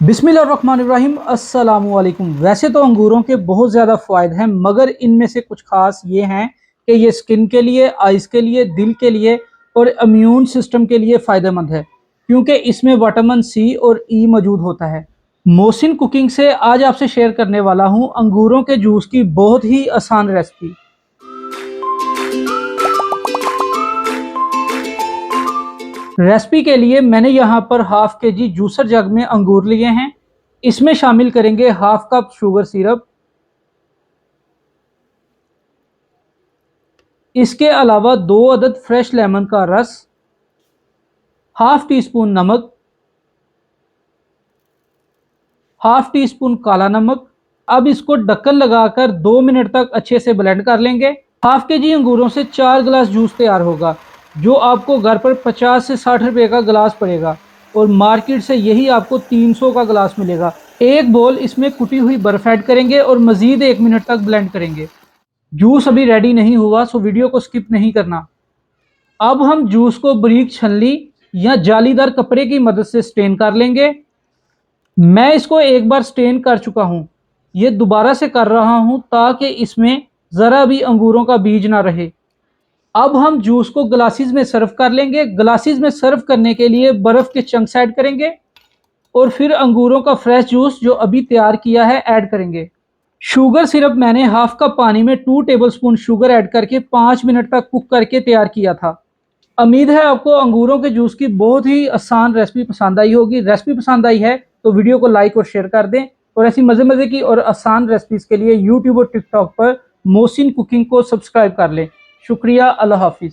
बिस्मिल्लाहिर्रहमानिर्रहीम अस्सलामुअलैकुम। वैसे तो अंगूरों के बहुत ज़्यादा फ़ायदे हैं, मगर इनमें से कुछ ख़ास ये हैं कि ये स्किन के लिए, आइज़ के लिए, दिल के लिए और इम्यून सिस्टम के लिए फ़ायदेमंद है, क्योंकि इसमें विटामिन सी और ई मौजूद होता है। मोहसिन कुकिंग से आज आपसे शेयर करने वाला हूँ अंगूरों के जूस की बहुत ही आसान रेसिपी। रेसिपी के लिए मैंने यहाँ पर हाफ के जी जूसर जग में अंगूर लिए हैं। इसमें शामिल करेंगे हाफ कप शुगर सिरप। इसके अलावा 2 अदद फ्रेश लेमन का रस, हाफ टी स्पून नमक, हाफ टी स्पून काला नमक। अब इसको ढक्कन लगाकर 2 मिनट तक अच्छे से ब्लेंड कर लेंगे। हाफ के जी अंगूरों से 4 गिलास जूस तैयार होगा, जो आपको घर पर 50 से 60 रुपए का गिलास पड़ेगा और मार्केट से यही आपको 300 का गिलास मिलेगा। एक बोल इसमें कुटी हुई बर्फ ऐड करेंगे और मजीद 1 मिनट तक ब्लेंड करेंगे। जूस अभी रेडी नहीं हुआ, सो वीडियो को स्किप नहीं करना। अब हम जूस को बारीक छलनी या जालीदार कपड़े की मदद से स्ट्रेन कर लेंगे। मैं इसको एक बार स्ट्रेन कर चुका हूँ, ये दोबारा से कर रहा हूँ ताकि इसमें ज़रा भी अंगूरों का बीज ना रहे। अब हम जूस को ग्लासेस में सर्व कर लेंगे। ग्लासेस में सर्व करने के लिए बर्फ़ के चंक्स ऐड करेंगे और फिर अंगूरों का फ्रेश जूस जो अभी तैयार किया है ऐड करेंगे। शुगर सिरप मैंने हाफ कप पानी में 2 टेबलस्पून शुगर ऐड करके 5 मिनट तक कुक करके तैयार किया था। उम्मीद है आपको अंगूरों के जूस की बहुत ही आसान रेसिपी पसंद आई होगी। रेसिपी पसंद आई है तो वीडियो को लाइक और शेयर कर दें, और ऐसी मज़े मज़े की और आसान रेसिपीज़ के लिए यूट्यूब और टिकटॉक पर मोहसिन कुकिंग को सब्सक्राइब कर लें। शुक्रिया, अल्लाह हाफिज़।